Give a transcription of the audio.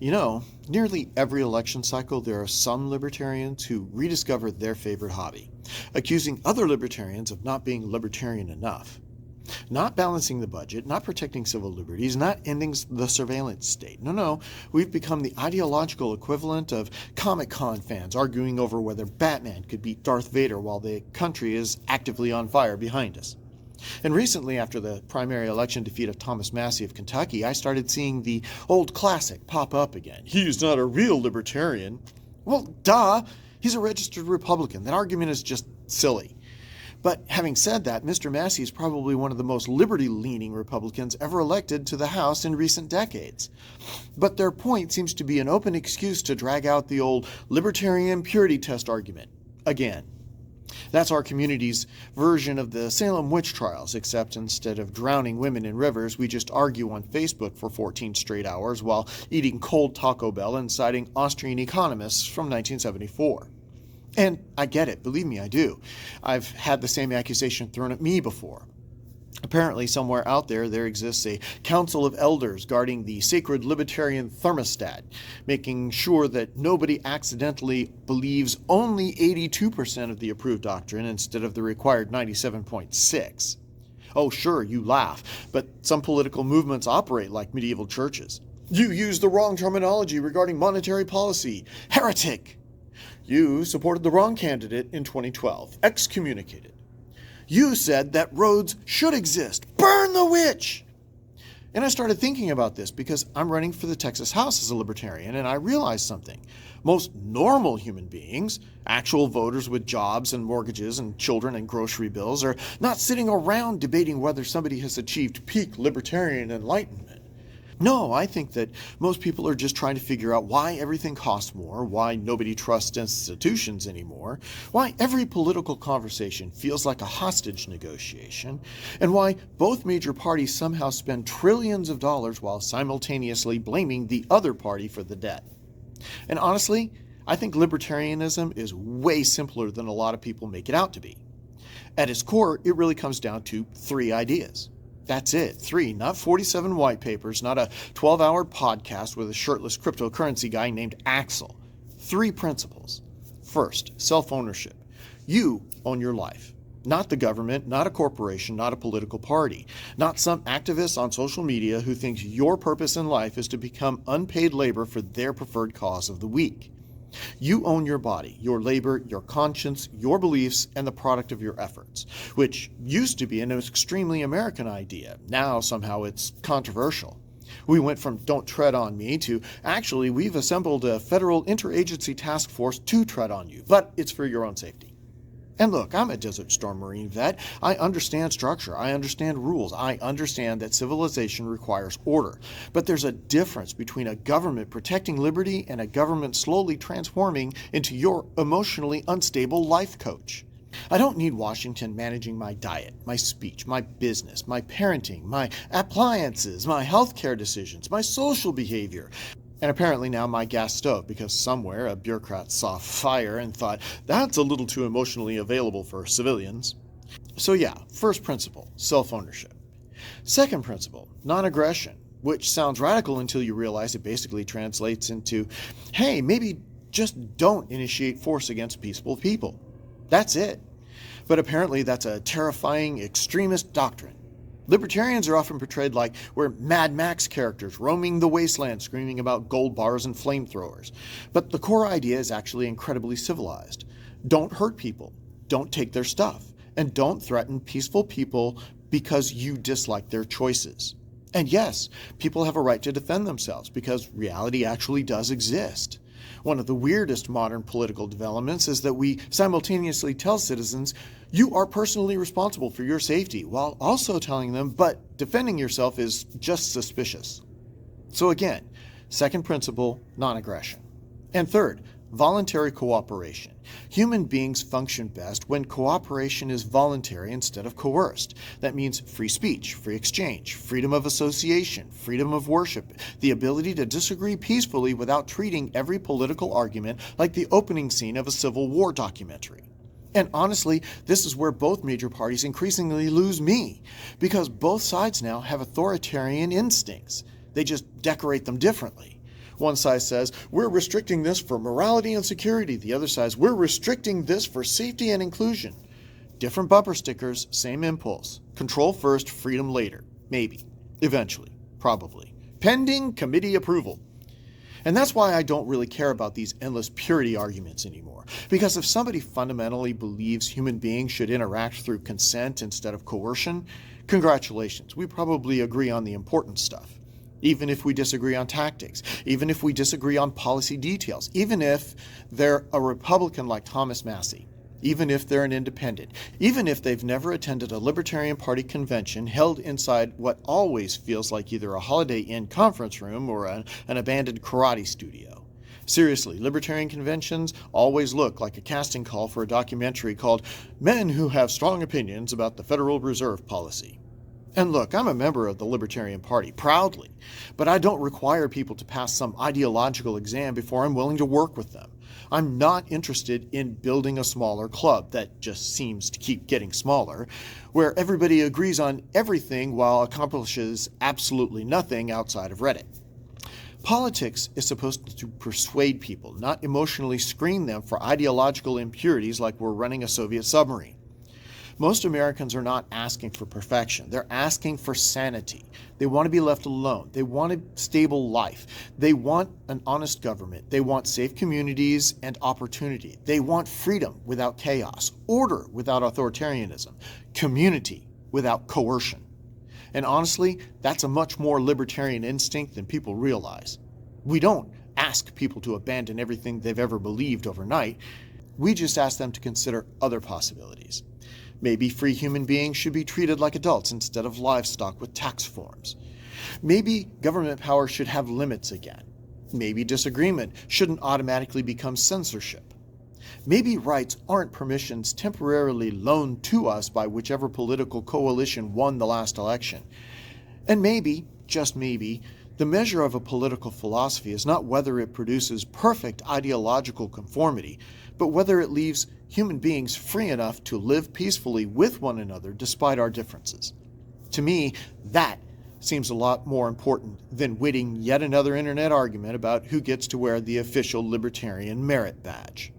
Nearly every election cycle there are some libertarians who rediscover their favorite hobby, accusing other libertarians of not being libertarian enough. Not balancing the budget, not protecting civil liberties, not ending the surveillance state. No, we've become the ideological equivalent of Comic-Con fans arguing over whether Batman could beat Darth Vader while the country is actively on fire behind us. And recently, after the primary election defeat of Thomas Massie of Kentucky, I started seeing the old classic pop up again. He's not a real libertarian. Well, duh. He's a registered Republican. That argument is just silly. But having said that, Mr. Massie is probably one of the most liberty-leaning Republicans ever elected to the House in recent decades. But their point seems to be an open excuse to drag out the old libertarian purity test argument again. That's our community's version of the Salem witch trials, except instead of drowning women in rivers, we just argue on Facebook for 14 straight hours while eating cold Taco Bell and citing Austrian economists from 1974. And I get it, believe me, I do. I've had the same accusation thrown at me before. Apparently, somewhere out there exists a council of elders guarding the sacred libertarian thermostat, making sure that nobody accidentally believes only 82% of the approved doctrine instead of the required 97.6. Oh, sure, you laugh, but some political movements operate like medieval churches. You used the wrong terminology regarding monetary policy. Heretic! You supported the wrong candidate in 2012. Excommunicated. You said that roads should exist. Burn the witch! And I started thinking about this because I'm running for the Texas House as a libertarian, and I realized something. Most normal human beings, actual voters with jobs and mortgages and children and grocery bills, are not sitting around debating whether somebody has achieved peak libertarian enlightenment. No, I think that most people are just trying to figure out why everything costs more, why nobody trusts institutions anymore, why every political conversation feels like a hostage negotiation, and why both major parties somehow spend trillions of dollars while simultaneously blaming the other party for the debt. And honestly, I think libertarianism is way simpler than a lot of people make it out to be. At its core, it really comes down to 3 ideas. That's it. 3, not 47 white papers, not a 12-hour podcast with a shirtless cryptocurrency guy named Axel. 3 principles. First, self-ownership. You own your life. Not the government, not a corporation, not a political party. Not some activist on social media who thinks your purpose in life is to become unpaid labor for their preferred cause of the week. You own your body, your labor, your conscience, your beliefs, and the product of your efforts, which used to be an extremely American idea. Now somehow it's controversial. We went from don't tread on me to actually we've assembled a federal interagency task force to tread on you, but it's for your own safety. And look, I'm a Desert Storm Marine vet. I understand structure. I understand rules. I understand that civilization requires order. But there's a difference between a government protecting liberty and a government slowly transforming into your emotionally unstable life coach. I don't need Washington managing my diet, my speech, my business, my parenting, my appliances, my healthcare decisions, my social behavior. And apparently now my gas stove, because somewhere a bureaucrat saw fire and thought, that's a little too emotionally available for civilians. So yeah, first principle, self-ownership. Second principle, non-aggression, which sounds radical until you realize it basically translates into, hey, maybe just don't initiate force against peaceful people. That's it. But apparently that's a terrifying extremist doctrine. Libertarians are often portrayed like we're Mad Max characters roaming the wasteland screaming about gold bars and flamethrowers. But the core idea is actually incredibly civilized. Don't hurt people, don't take their stuff, and don't threaten peaceful people because you dislike their choices. And yes, people have a right to defend themselves because reality actually does exist. One of the weirdest modern political developments is that we simultaneously tell citizens, you are personally responsible for your safety, while also telling them, but defending yourself is just suspicious. So again, second principle, non-aggression. And third, voluntary cooperation. Human beings function best when cooperation is voluntary instead of coerced. That means free speech, free exchange, freedom of association, freedom of worship, the ability to disagree peacefully without treating every political argument like the opening scene of a Civil War documentary. And honestly, this is where both major parties increasingly lose me, because both sides now have authoritarian instincts. They just decorate them differently. One side says, we're restricting this for morality and security. The other side says, we're restricting this for safety and inclusion. Different bumper stickers, same impulse. Control first, freedom later. Maybe. Eventually. Probably. Pending committee approval. And that's why I don't really care about these endless purity arguments anymore. Because if somebody fundamentally believes human beings should interact through consent instead of coercion, congratulations, we probably agree on the important stuff. Even if we disagree on tactics, even if we disagree on policy details, even if they're a Republican like Thomas Massie, even if they're an independent, even if they've never attended a Libertarian Party convention held inside what always feels like either a Holiday Inn conference room or an abandoned karate studio. Seriously, Libertarian conventions always look like a casting call for a documentary called Men Who Have Strong Opinions About the Federal Reserve Policy. And look, I'm a member of the Libertarian Party, proudly, but I don't require people to pass some ideological exam before I'm willing to work with them. I'm not interested in building a smaller club that just seems to keep getting smaller, where everybody agrees on everything while accomplishes absolutely nothing outside of Reddit. Politics is supposed to persuade people, not emotionally screen them for ideological impurities like we're running a Soviet submarine. Most Americans are not asking for perfection. They're asking for sanity. They want to be left alone. They want a stable life. They want an honest government. They want safe communities and opportunity. They want freedom without chaos, order without authoritarianism, community without coercion. And honestly, that's a much more libertarian instinct than people realize. We don't ask people to abandon everything they've ever believed overnight. We just ask them to consider other possibilities. Maybe free human beings should be treated like adults instead of livestock with tax forms. Maybe government power should have limits again. Maybe disagreement shouldn't automatically become censorship. Maybe rights aren't permissions temporarily loaned to us by whichever political coalition won the last election. And maybe, just maybe, the measure of a political philosophy is not whether it produces perfect ideological conformity, but whether it leaves human beings free enough to live peacefully with one another despite our differences. To me, that seems a lot more important than winning yet another internet argument about who gets to wear the official libertarian merit badge.